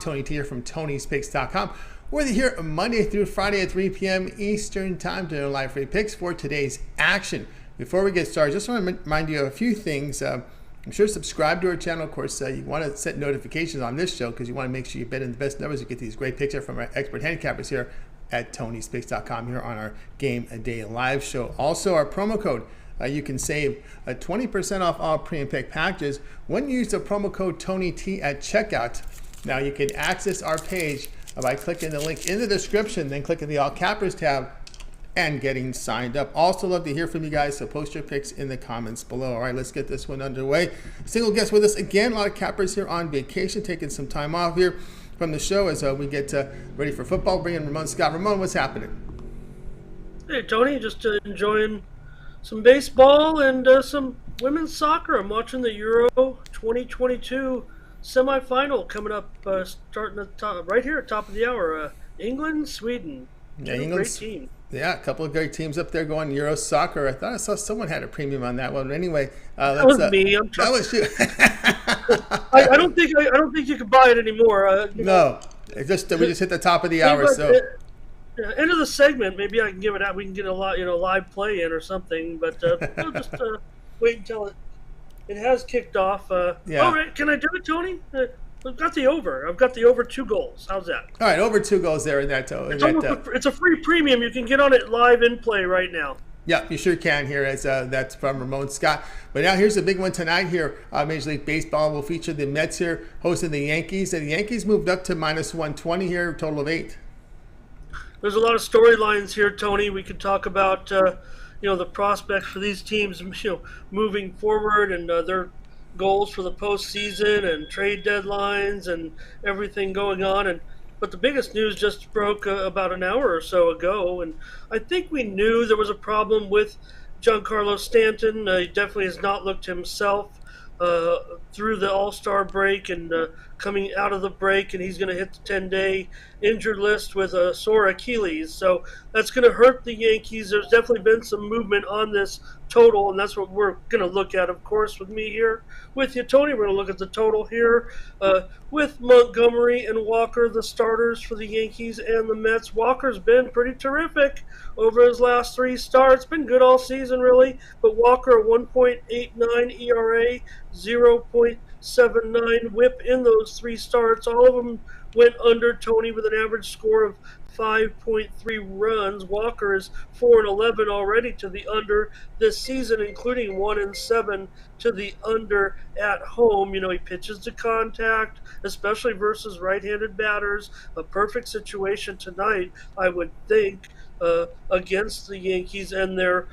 Tony T here from Tony'sPicks.com. We're here Monday through Friday at 3 p.m. Eastern Time to live free picks for today's action. Before we get started, just want to remind you of a few things. I'm sure subscribe to our channel. Of course, you want to set notifications on this show because you want to make sure you bet in the best numbers. You get these great picks from our expert handicappers here at Tony'sPicks.com here on our Game a Day live show. Also, our promo code. You can save 20% off all premium pick packages when you use the promo code TonyT at checkout. Now you can access our page by clicking the link in the description, then clicking the All Cappers tab and getting signed up. Also love to hear from you guys, so post your picks in the comments below. All right, let's get this one underway. Single guest with us again. A lot of cappers here on vacation, taking some time off here from the show as we get ready for football. Bring in Ramon Scott. Ramon, what's happening? Hey, Tony, just enjoying some baseball and some women's soccer. I'm watching the Euro 2022 semifinal coming up, starting at right here at top of the hour. England, Sweden. Yeah, England's great team. Yeah, a couple of great teams up there going Euro soccer. I thought I saw someone had a premium on that one. But anyway, that was me. That was you. I don't think you can buy it anymore. No, we just hit the top of the hour. So end of the segment, maybe I can give it out. We can get a lot, live play in or something. But we'll just wait until it has kicked off. Yeah. All right, can I do it, Tony? I've got the over. I've got the over 2 goals. How's that? All right, over 2 goals there in that. It's a free premium. You can get on it live in play right now. Yeah, you sure can here. As that's from Ramon Scott. But now here's the big one tonight here. Major League Baseball will feature the Mets here hosting the Yankees. And the Yankees moved up to minus 120 here, total of 8. There's a lot of storylines here, Tony. We could talk about the prospects for these teams, moving forward and their goals for the postseason and trade deadlines and everything going on. But the biggest news just broke about an hour or so ago, and I think we knew there was a problem with Giancarlo Stanton. He definitely has not looked himself through the All-Star break and coming out of the break, and he's going to hit the 10-day injured list with a sore Achilles. So that's going to hurt the Yankees. There's definitely been some movement on this total, and that's what we're going to look at, of course, with me here with you, Tony. We're going to look at the total here with Montgomery and Walker, the starters for the Yankees and the Mets. Walker's been pretty terrific over his last 3 starts. Been good all season, really, but Walker, 1.89 ERA, 0.79 whip in those 3 starts. All of them went under, Tony, with an average score of 5.3 runs. Walker is 4-11 already to the under this season, including 1-7 to the under at home. He pitches to contact, especially versus right-handed batters. A perfect situation tonight, I would think, against the Yankees and their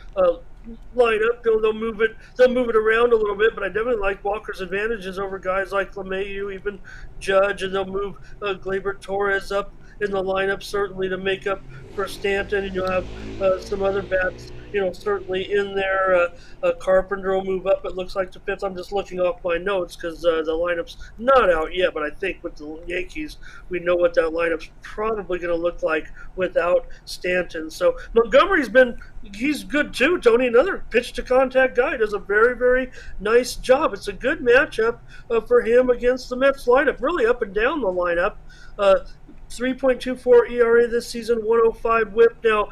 lineup. They'll move it around a little bit, but I definitely like Walker's advantages over guys like LeMahieu, even Judge, and they'll move Gleyber Torres up in the lineup certainly to make up for Stanton, and you'll have some other bats certainly in there. Carpenter will move up, it looks like, to 5th. I'm just looking off my notes because the lineup's not out yet, but I think with the Yankees, we know what that lineup's probably going to look like without Stanton. So he's good too, Tony. Another pitch-to-contact guy. Does a very, very nice job. It's a good matchup for him against the Mets lineup. Really up and down the lineup. 3.24 ERA this season, 105 whip. Now,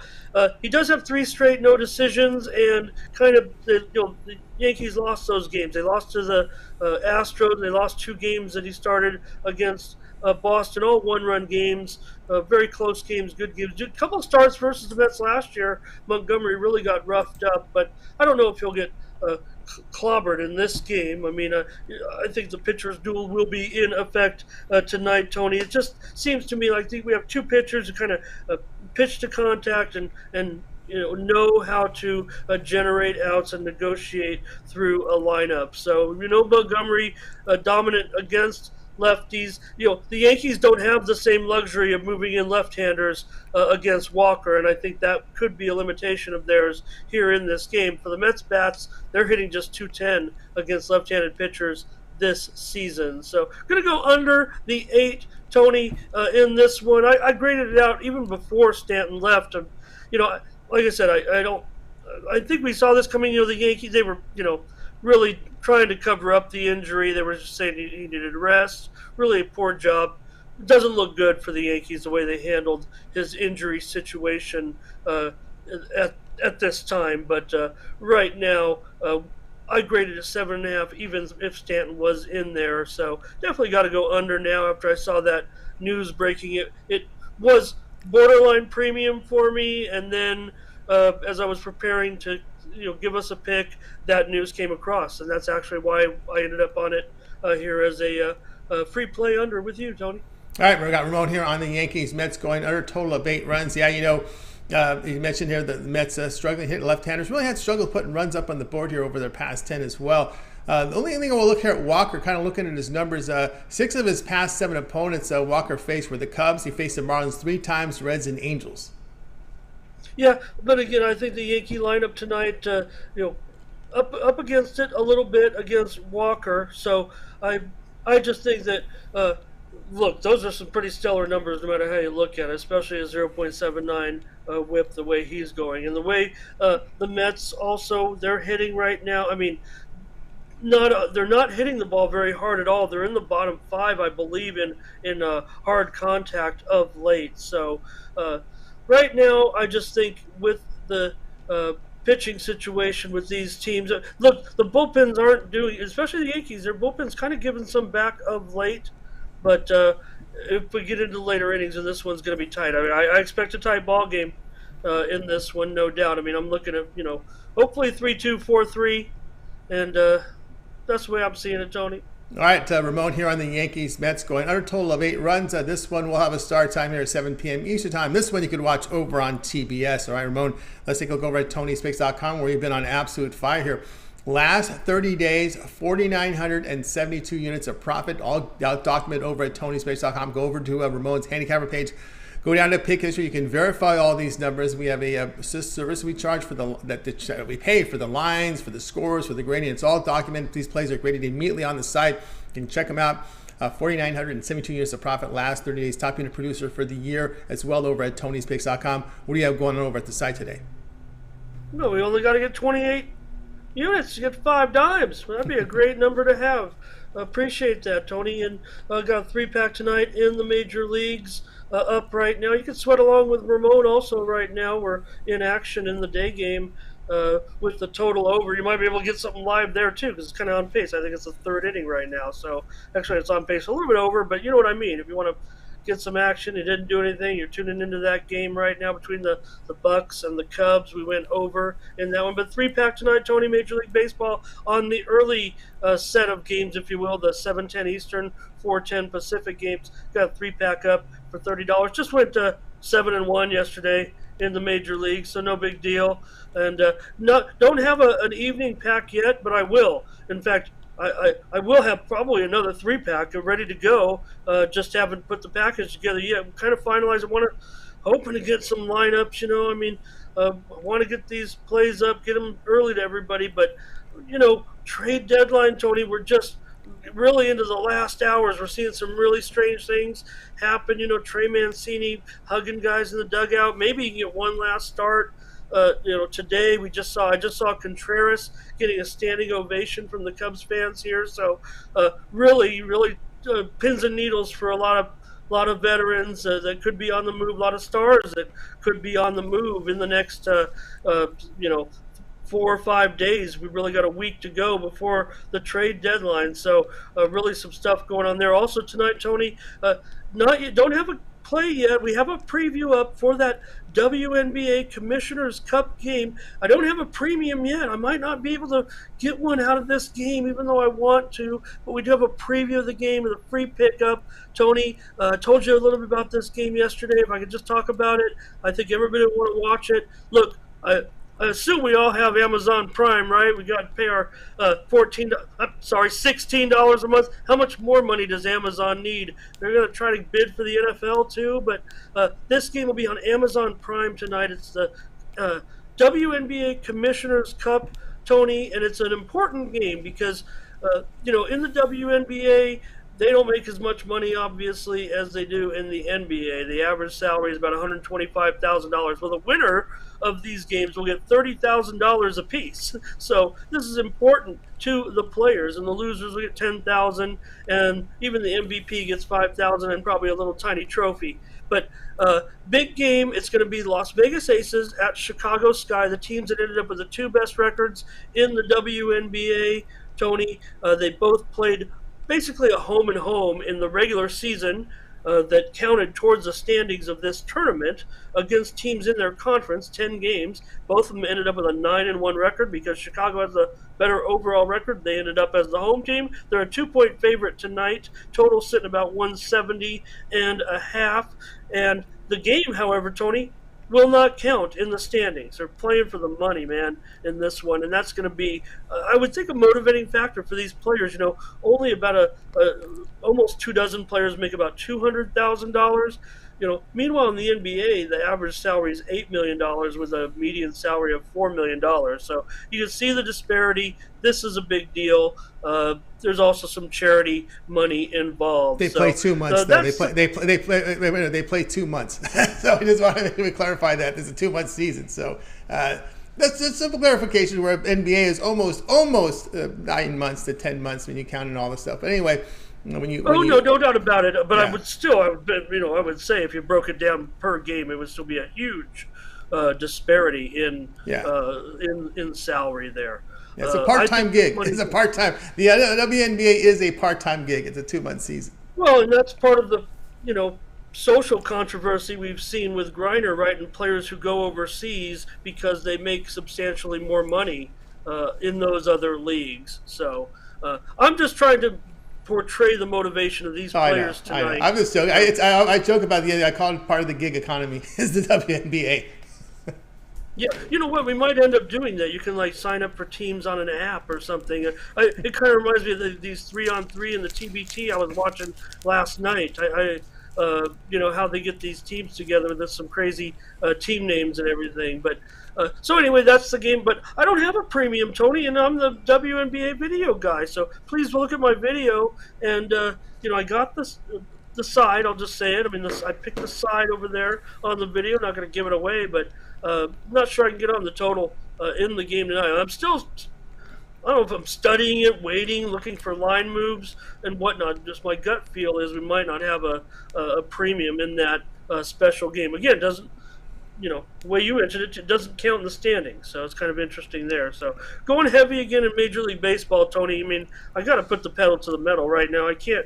he does have 3 straight no decisions, and kind of the Yankees lost those games. They lost to the Astros. They lost 2 games that he started against Boston, all 1-run games, very close games, good games. A couple of starts versus the Mets last year. Montgomery really got roughed up, but I don't know if he'll get clobbered in this game. I mean, I think the pitcher's duel will be in effect tonight, Tony. It just seems to me like we have 2 pitchers who kind of pitch to contact and know how to generate outs and negotiate through a lineup. So, Montgomery dominant against lefties. The Yankees don't have the same luxury of moving in left-handers against Walker, and I think that could be a limitation of theirs here in this game. For the Mets bats, they're hitting just 210 against left-handed pitchers this season. So going to go under the 8, Tony, in this one. I graded it out even before Stanton left. Like I said, I think we saw this coming. The Yankees, they were, really trying to cover up the injury. They were just saying he needed rest. Really a poor job it doesn't look good for the Yankees the way they handled his injury situation at this time. But right now, I graded a 7.5, even if Stanton was in there. So definitely got to go under now. After I saw that news breaking, it was borderline premium for me, and then as I was preparing to give us a pick, that news came across, and that's actually why I ended up on it here as a free play under with you, Tony. All right, we got Ramon here on the Yankees. Mets going under, total of 8 runs. Yeah, you mentioned here that the Mets struggling hit left-handers. Really had struggled putting runs up on the board here over their past 10 as well. The only thing we'll look here at Walker, kind of looking at his numbers, 6 of his past 7 opponents Walker faced were the Cubs. He faced the Marlins 3 times, Reds and Angels. Yeah, but again, I think the Yankee lineup tonight, up against it a little bit against Walker. So I just think that look, those are some pretty stellar numbers no matter how you look at it, especially a 0.79 whip the way he's going. And the way the Mets also, they're hitting right now. I mean, they're not hitting the ball very hard at all. They're in the bottom 5, I believe, in hard contact of late. So right now, I just think with the pitching situation with these teams, look, the bullpens aren't doing, especially the Yankees, their bullpen's kind of given some back of late. But if we get into later innings, and this one's going to be tight. I mean, I expect a tight ball game in this one, no doubt. I mean, I'm looking at, hopefully 3-2, 4-3, and that's the way I'm seeing it, Tony. All right, Ramon here on the Yankees. Mets going under, total of 8 runs. This one will have a start time here at 7 p.m. Eastern time. This one you could watch over on TBS. All right, Ramon, let's take a look over at TonySpix.com where you've been on absolute fire here. Last 30 days, 4,972 units of profit, all documented over at TonySpix.com. Go over to Ramon's handicapper page. Go down to pick history. You can verify all these numbers. We have a service we charge for that we pay for the lines, for the scores, for the grading. It's all documented. These plays are graded immediately on the site. You can check them out. 4,972 units of profit last 30 days. Top unit producer for the year as well over at TonySpix.com. What do you have going on over at the site today? No, we only got to get 28 units to get 5 dimes. That'd be a great number to have. Appreciate that, Tony. And got a 3-pack tonight in the major leagues up right now. You can sweat along with Ramon also right now. We're in action in the day game with the total over. You might be able to get something live there too because it's kind of on pace. I think it's the 3rd inning right now. So actually it's on pace a little bit over, but you know what I mean. If you want to get some action, it didn't do anything. You're tuning into that game right now between the Bucks and the Cubs. We went over in that one. But 3-pack tonight, Tony, Major League Baseball on the early set of games, if you will, the 7:10 Eastern, 4:10 Pacific games. Got a 3-pack up for $30. Just went 7-1 yesterday in the major league, so no big deal. And don't have an evening pack yet, but I will. In fact, I will have probably another 3-pack ready to go. Just haven't put the package together yet. I'm kind of finalizing. Hoping to get some lineups. I mean, I want to get these plays up, get them early to everybody. But trade deadline, Tony. We're just really into the last hours. We're seeing some really strange things happen. Trey Mancini hugging guys in the dugout. Maybe you can get one last start. Today I just saw Contreras getting a standing ovation from the Cubs fans here. So really pins and needles for a lot of veterans that could be on the move, a lot of stars that could be on the move in the next 4 or 5 days. We've really got a week to go before the trade deadline. So really some stuff going on there. Also tonight, Tony, don't have a play yet. We have a preview up for that WNBA Commissioner's Cup game. I don't have a premium yet. I might not be able to get one out of this game, even though I want to. But we do have a preview of the game and a free pickup. Tony, I told you a little bit about this game yesterday. If I could just talk about it, I think everybody would want to watch it. Look, I assume we all have Amazon Prime, right? We got to pay our $16 a month. How much more money does Amazon need? They're going to try to bid for the NFL too, but this game will be on Amazon Prime tonight. It's the WNBA Commissioner's Cup, Tony, and it's an important game because, in the WNBA, They don't make as much money, obviously, as they do in the NBA. The average salary is about $125,000. Well, the winner of these games will get $30,000 apiece. So this is important to the players, and the losers will get $10,000, and even the MVP gets $5,000 and probably a little tiny trophy. But big game. It's going to be Las Vegas Aces at Chicago Sky, the teams that ended up with the two best records in the WNBA. Tony, they both played basically a home and home in the regular season that counted towards the standings of this tournament against teams in their conference, 10 games. Both of them ended up with a 9-1 record because Chicago has a better overall record. They ended up as the home team. They're a 2-point favorite tonight. Total sitting about 170.5. And the game, however, Tony, will not count in the standings. They're playing for the money, man, in this one, and that's going to be, I would think, a motivating factor for these players. Only about almost 24 players make about $200,000. Meanwhile in the NBA, the average salary is $8 million with a median salary of $4 million. So you can see the disparity. This is a big deal. There's also some charity money involved. They play 2 months though. They play 2 months. So I just wanted to clarify that it's a 2-month season. So that's a simple clarification. Where NBA is almost 9 months to 10 months when you count in all this stuff. But anyway. No doubt about it. But yeah. I would say if you broke it down per game, it would still be a huge disparity in salary there. Yeah, it's a part-time gig. It's a part-time. The WNBA is a part-time gig. It's a 2-month season. Well, and that's part of the social controversy we've seen with Griner, right, and players who go overseas because they make substantially more money in those other leagues. So I'm just trying to portray the motivation of these players tonight. I know. I'm just joking. I joke about I call it part of the gig economy is the WNBA. Yeah, you know what? We might end up doing that. You can sign up for teams on an app or something. It kind of reminds me of these 3-on-3 and the TBT I was watching last night. How they get these teams together with some crazy team names and everything. But so anyway, that's the game. But I don't have a premium, Tony, and I'm the WNBA video guy. So please look at my video. And I got the side. I'll just say it. I picked the side over there on the video. Not going to give it away, but I'm not sure I can get on the total in the game tonight. I don't know if I'm studying it, waiting, looking for line moves and whatnot. Just my gut feel is we might not have a premium in that special game. Again, it doesn't, the way you mentioned it, it doesn't count in the standings. So it's kind of interesting there. So going heavy again in Major League Baseball, Tony. I got to put the pedal to the metal right now. I can't.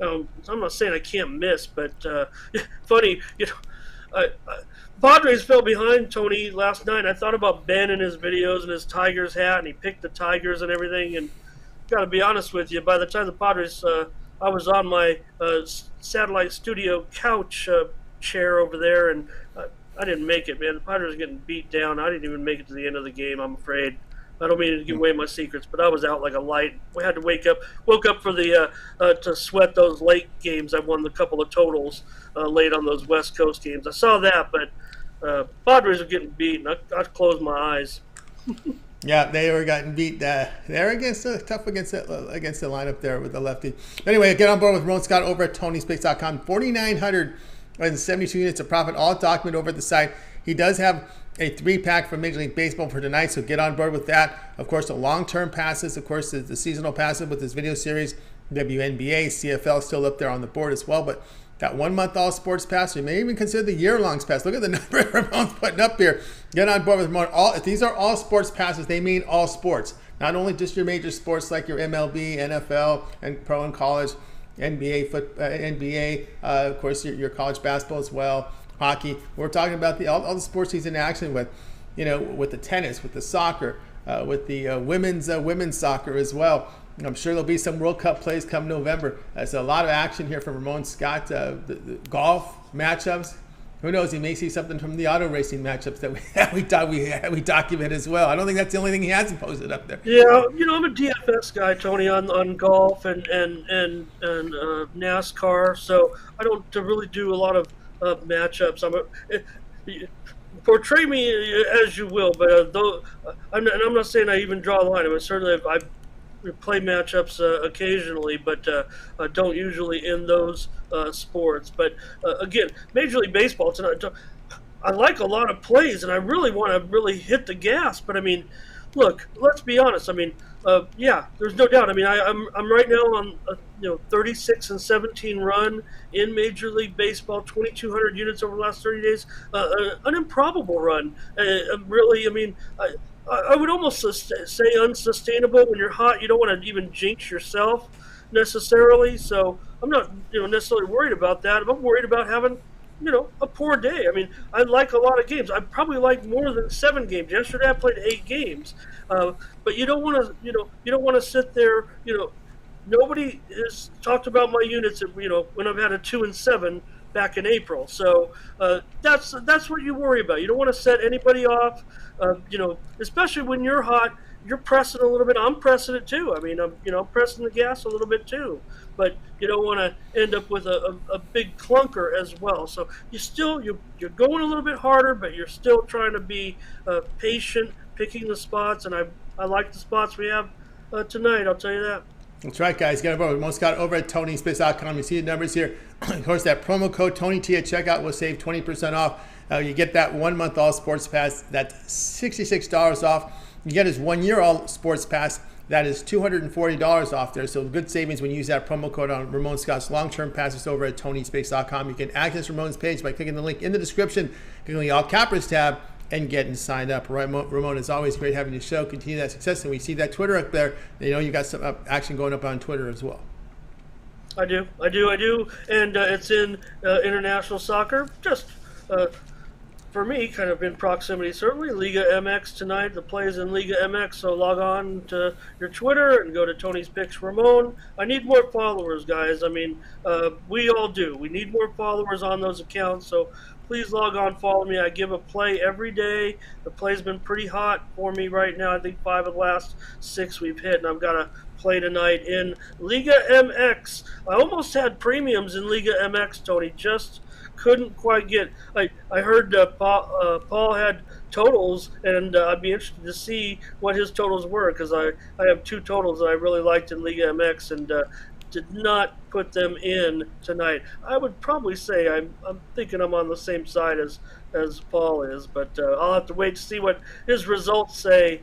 I'm not saying I can't miss, but funny, Padres fell behind, Tony, last night. I thought about Ben and his videos and his Tigers hat, and he picked the Tigers and everything. And got to be honest with you, by the time the Padres, I was on my satellite studio couch chair over there, and I didn't make it, man. The Padres were getting beat down. I didn't even make it to the end of the game, I'm afraid. I don't mean to give away my secrets, but I was out like a light. We had to woke up for the to sweat those late games. I won a couple of totals late on those West Coast games. I saw that, but Padres are getting beat, and I closed my eyes. Yeah, they were getting beat. They're tough against the lineup there with the lefty. Anyway, get on board with Ramon Scott over at TonySpace.com. 4,972 units of profit, all documented over at the site. He does have a 3-pack from Major League Baseball for tonight, so get on board with that. Of course, the long-term passes, of course, the seasonal passes with this video series, WNBA, CFL still up there on the board as well, but that 1-month all sports pass, we may even consider the year-long pass. Look at the number Ramon's putting up here. Get on board with Ramon. These are all sports passes. They mean all sports, not only just your major sports like your MLB, NFL, and pro and college, NBA, of course, your college basketball as well. Hockey. We're talking about all the sports he's in action with, with the tennis, with the soccer, with the women's soccer as well. And I'm sure there'll be some World Cup plays come November. There's a lot of action here from Ramon Scott. The golf matchups. Who knows? He may see something from the auto racing matchups that we document as well. I don't think that's the only thing he hasn't posted up there. Yeah, I'm a DFS guy, Tony, on golf and NASCAR. So I don't really do a lot of matchups. Portray me as you will, but I'm not saying I even draw a line. Certainly play matchups occasionally, but don't usually in those sports. But again, Major League Baseball tonight. I like a lot of plays, and I really want to really hit the gas. But I mean, look, let's be honest. I mean, yeah, there's no doubt. I mean, I'm right now on a 36-17 run in Major League Baseball, 2,200 units over the last 30 days, an improbable run. Really, I mean, I would almost say unsustainable. When you're hot, you don't want to even jinx yourself necessarily. So I'm not necessarily worried about that. I'm worried about having a poor day. I mean, I like a lot of games. I probably like more than 7 games. Yesterday I played 8 games. But you don't want to, you don't want to sit there. Nobody has talked about my units. When I've had a 2 and 7 back in April. So that's what you worry about. You don't want to set anybody off. Especially when you're hot. You're pressing a little bit. I'm pressing it too. I mean, I'm pressing the gas a little bit too. But you don't want to end up with a big clunker as well. So you're going a little bit harder, but you're still trying to be patient, picking the spots. And I like the spots we have tonight. I'll tell you that. That's right, guys. Get over Ramon Scott over at TonySpace.com. You see the numbers here. Of course, that promo code TonyT at checkout will save 20% off. You get that 1 month all sports pass. That's $66 off. You get his 1 year all sports pass. That is $240 off there. So good savings when you use that promo code on Ramon Scott's long-term passes over at TonySpace.com. You can access Ramon's page by clicking the link in the description, clicking the All Cappers tab, and getting signed up. Ramon, it's always great having your show. Continue that success. And we see that Twitter up there. You got some action going up on Twitter as well. I do. And it's in international soccer. Just for me, kind of in proximity, certainly. Liga MX tonight. The plays in Liga MX. So log on to your Twitter and go to Tony's Picks Ramon. I need more followers, guys. I mean, we all do. We need more followers on those accounts. So please log on, follow me. I give a play every day. The play's been pretty hot for me right now. I think 5 of the last 6 we've hit, and I've got a play tonight in Liga MX. I almost had premiums in Liga MX, Tony. Just couldn't quite get. I heard Paul had totals, and I'd be interested to see what his totals were, because I have 2 totals that I really liked in Liga MX, and did not put them in tonight. I would probably say I'm thinking I'm on the same side as Paul is, but I'll have to wait to see what his results say.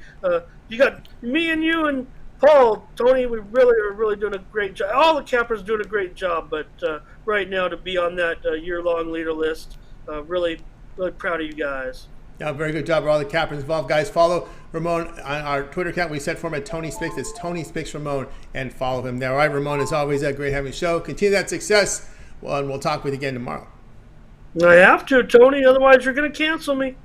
You got me and you and Paul, Tony. We are really doing a great job. All the cappers doing a great job, but right now to be on that year-long leader list, really proud of you guys. Yeah, very good job for all the captains involved. Guys, follow Ramon on our Twitter account. We set for him at Tony Spicks. It's Tony Spicks Ramon, and follow him there. All right, Ramon, as always, great having you show. Continue that success, and we'll talk with you again tomorrow. I have to, Tony. Otherwise, you're going to cancel me.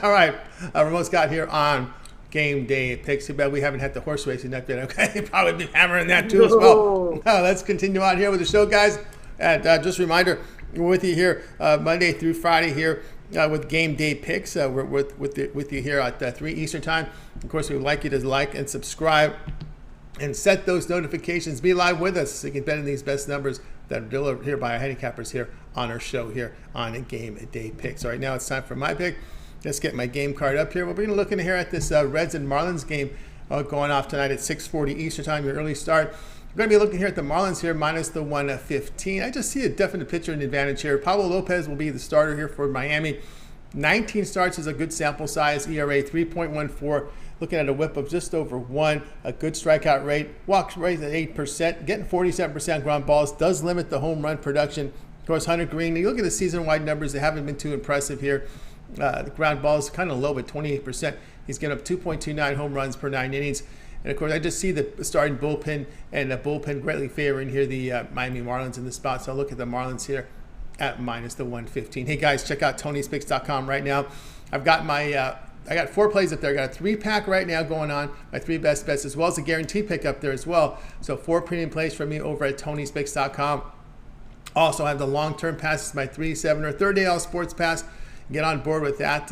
All right. Ramon Scott here on Game Day Picks. Too bad we haven't had the horse racing up yet. Okay, probably be hammering that too as well. Let's continue on here with the show, guys. And just a reminder, we're with you here Monday through Friday here. With Game Day Picks. We're with you here at 3 Eastern Time. Of course, we would like you to like and subscribe and set those notifications. Be live with us so you can bet in these best numbers that are delivered here by our handicappers here on our show here on Game Day Picks. So right now it's time for my pick. Let's get my game card up here. We're going to look in here at this Reds and Marlins game going off tonight at 6:40 Eastern Time, your early start. We're going to be looking here at the Marlins here, minus the 115. I just see a definite pitcher and advantage here. Pablo Lopez will be the starter here for Miami. 19 starts is a good sample size. ERA 3.14. Looking at a whip of just over 1. A good strikeout rate. Walks rate at 8%. Getting 47% ground balls. Does limit the home run production. Of course, Hunter Green, you look at the season-wide numbers. They haven't been too impressive here. The ground balls kind of low at 28%. He's getting up 2.29 home runs per 9 innings. And, of course, I just see the starting bullpen and the bullpen greatly favoring here the Miami Marlins in the spot. So I'll look at the Marlins here at minus the 115. Hey, guys, check out TonySpicks.com right now. I've got my I got 4 plays up there. I got a 3-pack right now going on, my 3 best bets, as well as a guarantee pick up there as well. So 4 premium plays from me over at TonySpicks.com. Also, I have the long-term passes, my 3, 7, or 30-day all sports pass. Get on board with that.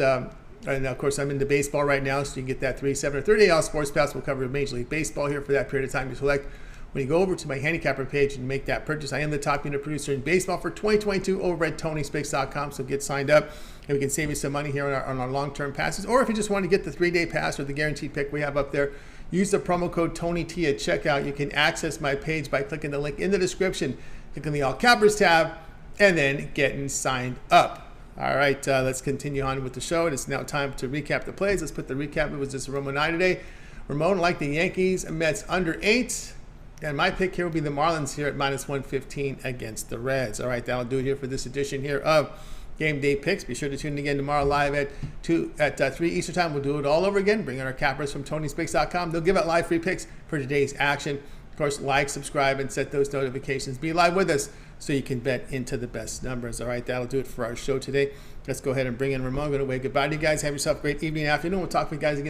And of course, I'm into baseball right now, so you can get that 3, 7, or 30-day all sports pass. We'll cover Major League Baseball here for that period of time you select. When you go over to my handicapper page and make that purchase, I am the top unit producer in baseball for 2022 over at TonySpicks.com. So get signed up, and we can save you some money here on our long-term passes. Or if you just want to get the 3-day pass or the guaranteed pick we have up there, Use the promo code TonyT at checkout. You can access my page by clicking the link in the description, clicking the All Cappers tab, and then getting signed up. All right, let's continue on with the show. It is now time to recap the plays. Let's put the recap. It was just Ramon and I today. Ramon liked the Yankees, Mets under 8. And my pick here will be the Marlins here at -115 against the Reds. All right, that'll do it here for this edition here of Game Day Picks. Be sure to tune in again tomorrow live at 3 Eastern Time. We'll do it all over again. Bring in our cappers from Tony'sPicks.com. They'll give out live free picks for today's action. Of course, like, subscribe, and set those notifications. Be live with us so you can bet into the best numbers. All right, that'll do it for our show today. Let's go ahead and bring in Ramon. I'm going to wave goodbye to you guys. Have yourself a great evening and afternoon. We'll talk with you guys again.